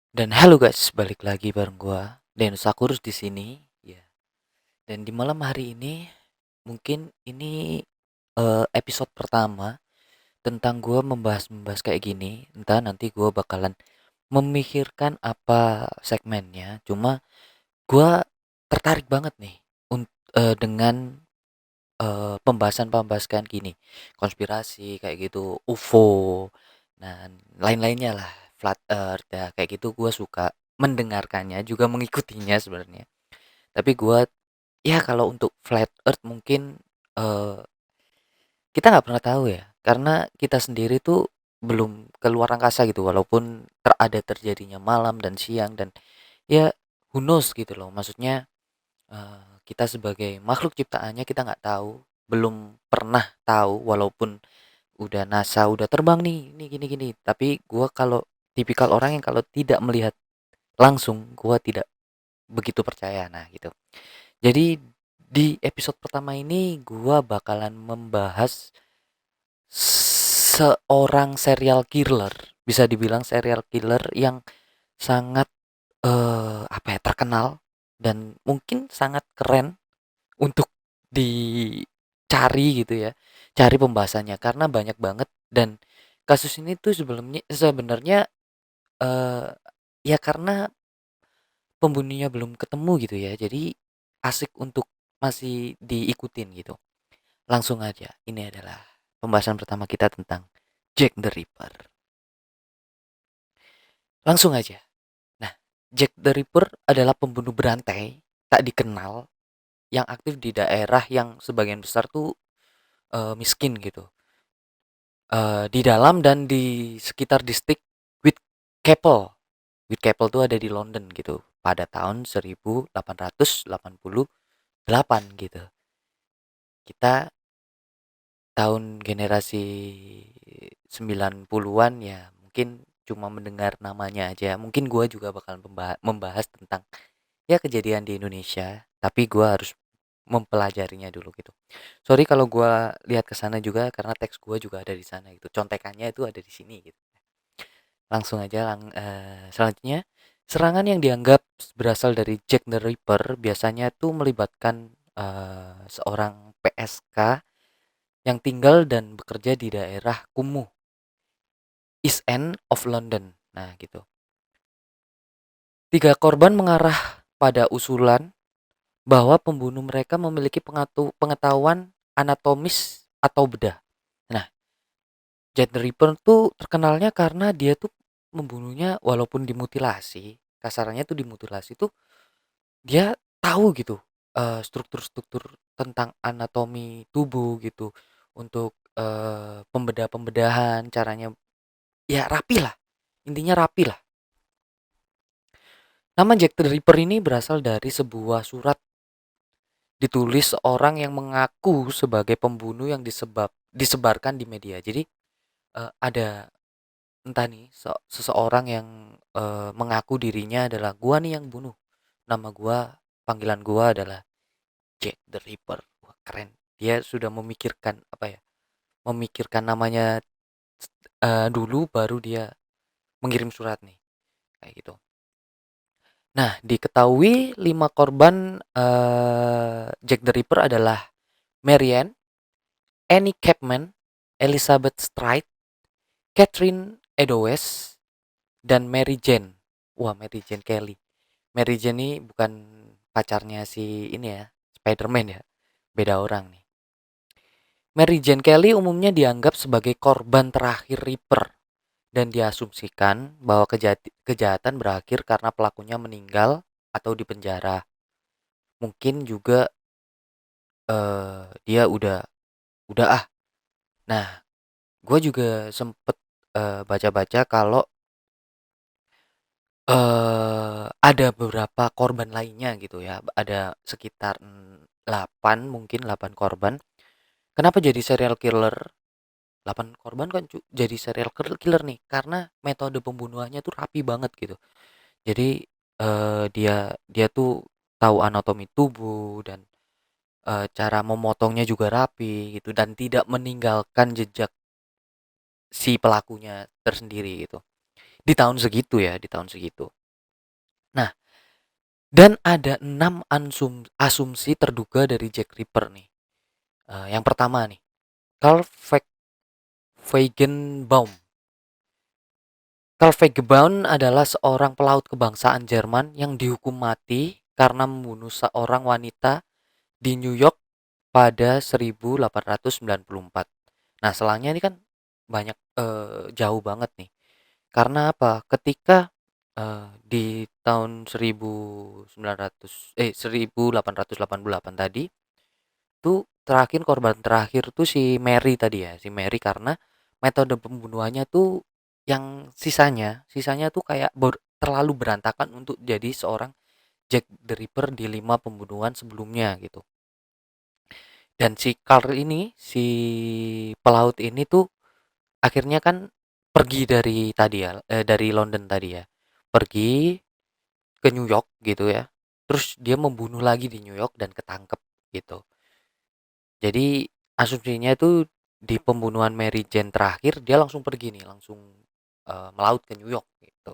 Dan halo guys, balik lagi bareng gua Denus Sakurus di sini. Ya. Dan di malam hari ini mungkin ini episode pertama tentang gua membahas kayak gini. Entah nanti gua bakalan memikirkan apa segmennya. Cuma gua tertarik banget nih dengan pembahasan-pembahasan gini. Konspirasi kayak gitu, UFO dan lain-lainnya lah, flat earth ya kayak gitu gua suka mendengarkannya juga mengikutinya sebenarnya. Tapi gua ya kalau untuk flat earth mungkin eh, kita nggak pernah tahu ya karena kita sendiri tuh belum keluar angkasa gitu walaupun ada terjadinya malam dan siang dan ya who knows gitu loh maksudnya kita sebagai makhluk ciptaannya kita nggak tahu belum pernah tahu walaupun udah NASA udah terbang nih ini gini-gini tapi gua kalau tipikal orang yang kalau tidak melihat langsung gua tidak begitu percaya nah gitu. Jadi di episode pertama ini gua bakalan membahas seorang serial killer, bisa dibilang serial killer yang sangat apa ya terkenal dan mungkin sangat keren untuk dicari gitu ya. Cari pembahasannya karena banyak banget dan kasus ini tuh sebelumnya sebenarnya eh ya karena pembunuhnya belum ketemu gitu ya. Jadi asik untuk masih diikutin gitu. Langsung aja, ini adalah pembahasan pertama kita tentang Jack the Ripper. Langsung aja. Nah, Jack the Ripper adalah pembunuh berantai tak dikenal yang aktif di daerah yang sebagian besar tuh miskin gitu. Di dalam dan di sekitar distrik Whitechapel. Whitechapel tuh ada di London gitu pada tahun 1888 gitu. Kita tahun generasi 90-an ya mungkin cuma mendengar namanya aja. Mungkin gua juga bakal membahas tentang ya kejadian di Indonesia, tapi gua harus mempelajarinya dulu gitu. Sorry kalau gua lihat ke sana juga karena teks gua juga ada di sana gitu. Contekannya itu ada di sini gitu. Langsung aja selanjutnya serangan yang dianggap berasal dari Jack the Ripper biasanya tuh melibatkan seorang PSK yang tinggal dan bekerja di daerah kumuh East End of London. Nah, gitu. Tiga korban mengarah pada usulan bahwa pembunuh mereka memiliki pengetahuan anatomis atau bedah. Nah, Jack the Ripper tuh terkenalnya karena dia tuh membunuhnya walaupun dimutilasi, kasarnya tuh dimutilasi tuh dia tahu gitu struktur-struktur tentang anatomi tubuh gitu untuk pembedahan caranya ya rapi lah. Intinya rapi lah. Nama Jack the Ripper ini berasal dari sebuah surat ditulis seorang yang mengaku sebagai pembunuh yang disebarkan di media. Jadi ada entah nih seseorang yang mengaku dirinya adalah gua nih yang bunuh. Nama gua, panggilan gua adalah Jack the Ripper. Wah, keren. Dia sudah memikirkan apa ya? Memikirkan namanya dulu baru dia mengirim surat nih. Kayak gitu. Nah, diketahui 5 korban Jack the Ripper adalah Marianne, Annie Chapman, Elizabeth Stride, Catherine Eddowes, dan Mary Jane. Wah, Mary Jane Kelly. Mary Jane ini bukan pacarnya si ini ya, Spider-Man ya. Beda orang nih. Mary Jane Kelly umumnya dianggap sebagai korban terakhir Ripper dan diasumsikan bahwa kejahatan berakhir karena pelakunya meninggal atau dipenjara. Mungkin juga dia udah ah. Nah, gue juga sempet baca-baca kalau ada beberapa korban lainnya gitu ya. Ada sekitar 8 mungkin 8 korban. Kenapa jadi serial killer? 8 korban kan jadi serial killer nih karena metode pembunuhannya tuh rapi banget gitu. Jadi dia dia tuh tahu anatomi tubuh dan cara memotongnya juga rapi gitu dan tidak meninggalkan jejak si pelakunya tersendiri gitu. Di tahun segitu ya, di tahun segitu. Dan ada 6 asumsi terduga dari Jack Ripper nih. Yang pertama nih, Carl Feigenbaum. Carl Feigenbaum adalah seorang pelaut kebangsaan Jerman yang dihukum mati karena membunuh seorang wanita di New York pada 1894. Nah, selangnya ini kan banyak jauh banget nih. Karena apa? Ketika di tahun 1888 tadi tuh terakhir korban terakhir tuh si Mary tadi ya, si Mary karena metode pembunuhannya tuh yang sisanya tuh kayak terlalu berantakan untuk jadi seorang Jack the Ripper di 5 pembunuhan sebelumnya gitu. Dan si Carl ini, si pelaut ini tuh akhirnya kan pergi dari tadi ya, dari London tadi ya. Pergi ke New York gitu ya. Terus dia membunuh lagi di New York dan ketangkep gitu. Jadi asumsinya itu di pembunuhan Mary Jane terakhir dia langsung pergi nih, langsung melaut ke New York gitu.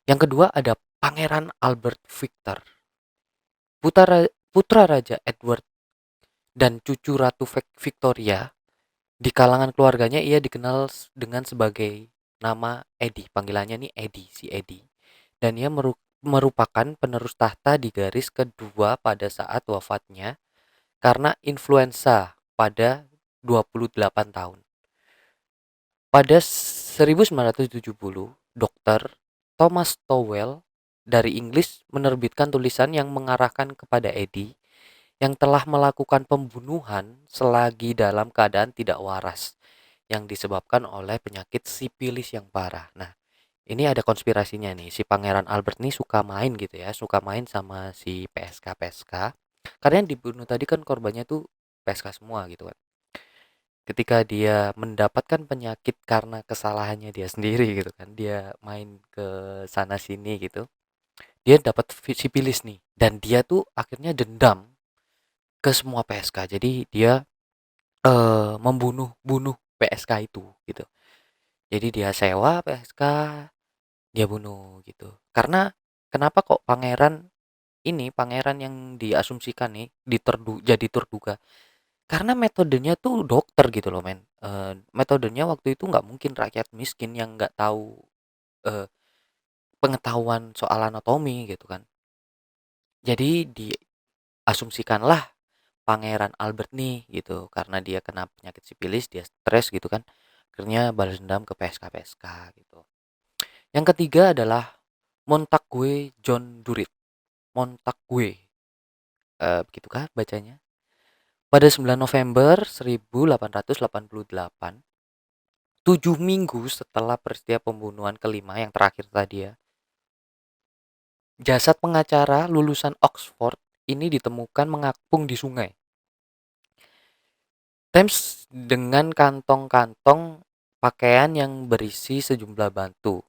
Yang kedua ada Pangeran Albert Victor, putra Raja Edward dan cucu Ratu Victoria. Di kalangan keluarganya ia dikenal dengan sebagai nama Eddie, panggilannya nih Eddie, si Eddie. Dan ia merupakan penerus tahta di garis kedua pada saat wafatnya karena influenza pada 28 tahun. Pada 1970, Dr. Thomas Towell dari Inggris menerbitkan tulisan yang mengarahkan kepada Eddie yang telah melakukan pembunuhan selagi dalam keadaan tidak waras yang disebabkan oleh penyakit sipilis yang parah. Nah, ini ada konspirasinya nih. Si Pangeran Albert nih suka main gitu ya, suka main sama si PSK. Karena yang dibunuh tadi kan korbannya tuh PSK semua gitu kan. Ketika dia mendapatkan penyakit karena kesalahannya dia sendiri gitu kan, dia main ke sana sini gitu, dia dapat sipilis nih dan dia tuh akhirnya dendam ke semua PSK. Jadi dia membunuh PSK itu gitu. Jadi dia sewa PSK, dia bunuh gitu. Karena kenapa kok pangeran yang diasumsikan nih jadi terduga? Karena metodenya tuh dokter gitu loh men. Metodenya waktu itu nggak mungkin rakyat miskin yang nggak tahu eh, pengetahuan soal anatomi gitu kan. Jadi diasumsikanlah Pangeran Albert nih gitu karena dia kena penyakit sipilis, dia stres gitu kan, akhirnya balas dendam ke PSK gitu. Yang ketiga adalah Montague John Durit. Montague, begitukah bacanya? Pada 9 November 1888, 7 minggu setelah peristiwa pembunuhan kelima yang terakhir tadi ya, jasad pengacara lulusan Oxford ini ditemukan mengapung di sungai Thames dengan kantong-kantong pakaian yang berisi sejumlah batu.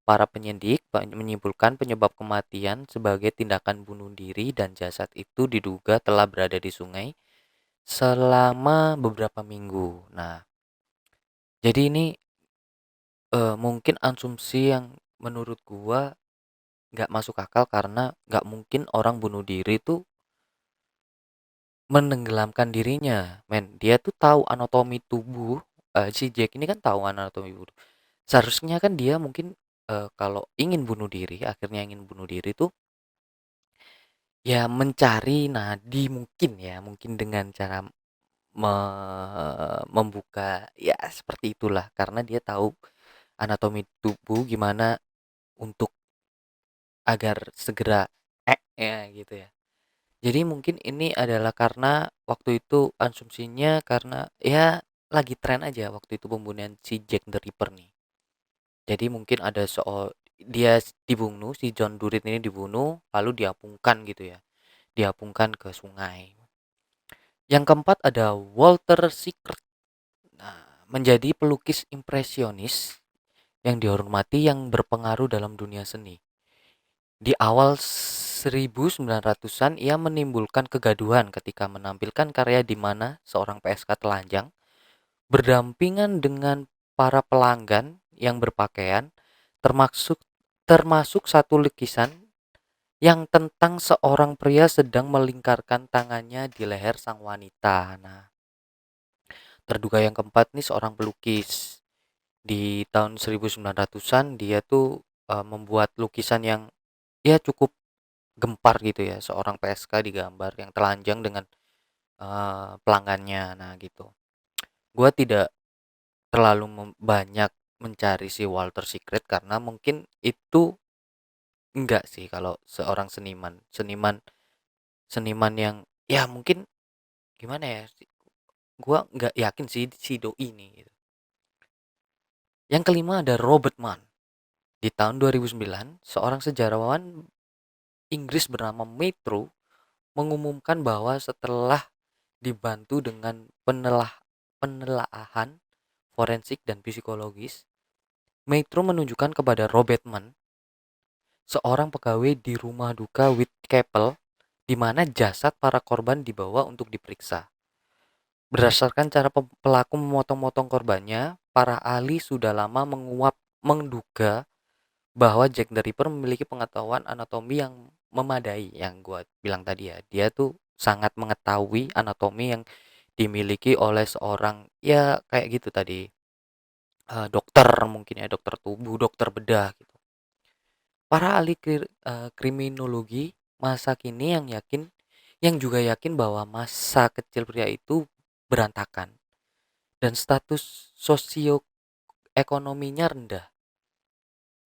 Para penyidik menyimpulkan penyebab kematian sebagai tindakan bunuh diri dan jasad itu diduga telah berada di sungai selama beberapa minggu. Nah, jadi ini mungkin asumsi yang menurut gua nggak masuk akal karena nggak mungkin orang bunuh diri tuh menenggelamkan dirinya, men. Dia tuh tahu anatomi tubuh. Si Jack ini kan tahu anatomi tubuh. Seharusnya kan dia mungkin kalau ingin bunuh diri, akhirnya ingin bunuh diri tuh ya mencari nadi mungkin ya, mungkin dengan cara membuka ya seperti itulah karena dia tahu anatomi tubuh gimana untuk agar segera ya gitu ya. Jadi mungkin ini adalah karena waktu itu asumsinya karena ya lagi tren aja waktu itu pembunuhan si Jack the Ripper nih. Jadi mungkin ada dia dibunuh, si John Durit ini dibunuh lalu diapungkan gitu ya. Diapungkan ke sungai. Yang keempat ada Walter Sickert. Nah, menjadi pelukis impresionis yang dihormati yang berpengaruh dalam dunia seni. Di awal 1900-an ia menimbulkan kegaduhan ketika menampilkan karya di mana seorang PSK telanjang berdampingan dengan para pelanggan yang berpakaian termasuk termasuk satu lukisan yang tentang seorang pria sedang melingkarkan tangannya di leher sang wanita. Nah, terduga yang keempat nih seorang pelukis. Di tahun 1900-an dia tuh membuat lukisan yang ya cukup gempar gitu ya, seorang PSK digambar yang telanjang dengan pelanggannya. Nah, gitu. Gua tidak terlalu banyak mencari si Walter Secret karena mungkin itu enggak sih kalau seorang seniman. Seniman yang ya mungkin gimana ya? Gua nggak yakin sih si doi ini gitu. Yang kelima ada Robert Mann. Di tahun 2009, seorang sejarawan Inggris bernama Metro mengumumkan bahwa setelah dibantu dengan penelaahan forensik dan psikologis, Metro menunjukkan kepada Robert Mann, seorang pegawai di rumah duka Whitechapel, di mana jasad para korban dibawa untuk diperiksa. Berdasarkan cara pelaku memotong-motong korbannya, para ahli sudah lama menduga bahwa Jack the Ripper memiliki pengetahuan anatomi yang memadai. Yang gue bilang tadi ya, dia tuh sangat mengetahui anatomi yang dimiliki oleh seorang ya kayak gitu tadi, dokter mungkin ya, dokter tubuh, dokter bedah gitu. Para ahli kriminologi masa kini yang juga yakin bahwa masa kecil pria itu berantakan dan status sosioekonominya rendah.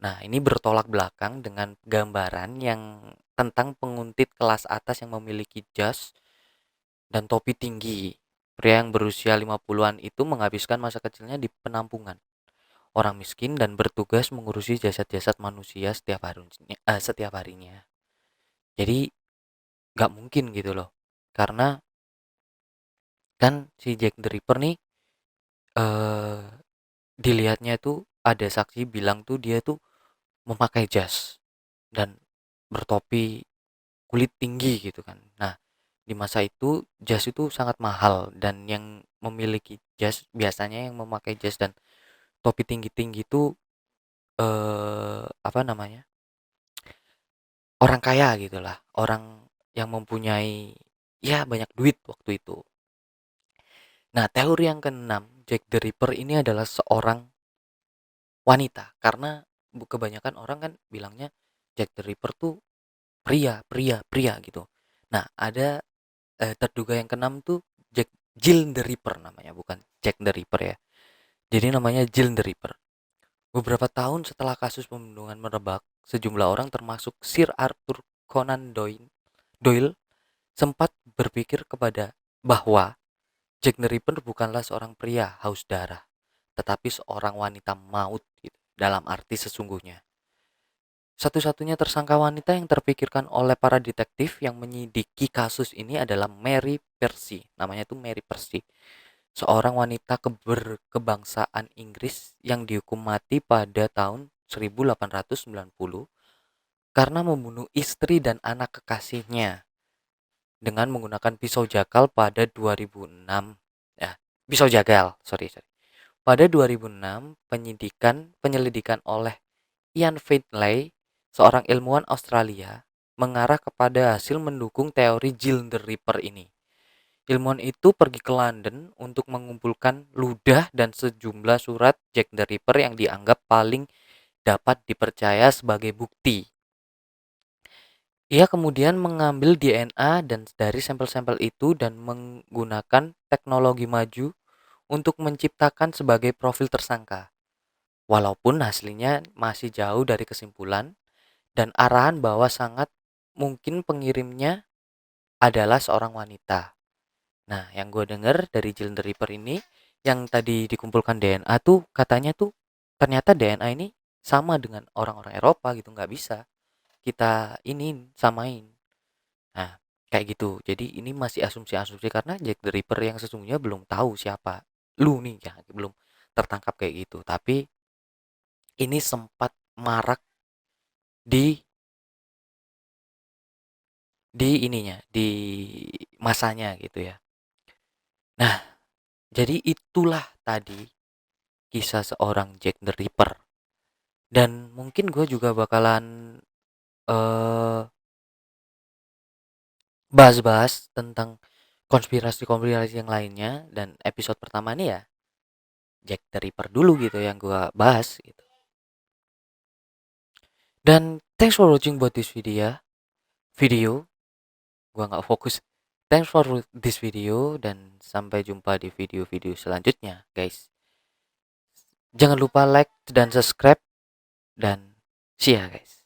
Nah, ini bertolak belakang dengan gambaran yang tentang penguntit kelas atas yang memiliki jas dan topi tinggi. Pria yang berusia 50-an itu menghabiskan masa kecilnya di penampungan orang miskin dan bertugas mengurusi jasad-jasad manusia setiap harinya. Jadi nggak mungkin gitu loh. Karena kan si Jack the Ripper nih eh dilihatnya tuh ada saksi bilang tuh dia tuh memakai jas dan bertopi kulit tinggi gitu kan. Nah, di masa itu jas itu sangat mahal dan yang memiliki jas biasanya yang memakai jas dan topi tinggi-tinggi itu apa namanya? Orang kaya gitulah, orang yang mempunyai ya banyak duit waktu itu. Nah, teori yang keenam, Jack the Ripper ini adalah seorang wanita karena kebanyakan orang kan bilangnya Jack the Ripper tuh pria, pria, pria gitu. Nah, ada terduga yang keenam tuh Jill the Ripper namanya, bukan Jack the Ripper ya. Jadi namanya Jill the Ripper. Beberapa tahun setelah kasus pembunuhan merebak, sejumlah orang termasuk Sir Arthur Conan Doyle sempat berpikir bahwa Jack the Ripper bukanlah seorang pria haus darah, tetapi seorang wanita maut gitu, dalam arti sesungguhnya. Satu-satunya tersangka wanita yang terpikirkan oleh para detektif yang menyidiki kasus ini adalah Mary Percy. Namanya tuh Mary Percy. Seorang wanita berkebangsaan Inggris yang dihukum mati pada tahun 1890 karena membunuh istri dan anak kekasihnya dengan menggunakan pisau jagal pada 2006. Ya, pisau jagal, sorry. Pada 2006, penyelidikan oleh Ian Findlay, seorang ilmuwan Australia, mengarah kepada hasil mendukung teori Jill the Ripper ini. Ilmuwan itu pergi ke London untuk mengumpulkan ludah dan sejumlah surat Jack the Ripper yang dianggap paling dapat dipercaya sebagai bukti. Ia kemudian mengambil DNA dan dari sampel-sampel itu dan menggunakan teknologi maju untuk menciptakan sebagai profil tersangka. Walaupun hasilnya masih jauh dari kesimpulan dan arahan bahwa sangat mungkin pengirimnya adalah seorang wanita. Nah, yang gue denger dari Jill the Ripper ini, yang tadi dikumpulkan DNA tuh katanya tuh ternyata DNA ini sama dengan orang-orang Eropa gitu, nggak bisa kita ini samain. Nah, kayak gitu. Jadi ini masih asumsi-asumsi karena Jack the Ripper yang sesungguhnya belum tahu siapa lu nih ya, belum tertangkap kayak gitu. Tapi ini sempat marak di ininya, di masanya gitu ya. Nah, jadi itulah tadi kisah seorang Jack the Ripper. Dan mungkin gue juga bakalan eh bahas-bahas tentang konspirasi-konspirasi yang lainnya, dan episode pertama ini ya Jack the Ripper dulu gitu yang gua bahas gitu. Dan thanks for watching buat this video gua nggak fokus. Thanks for this video, dan sampai jumpa di video-video selanjutnya guys. Jangan lupa like dan subscribe, dan see ya guys.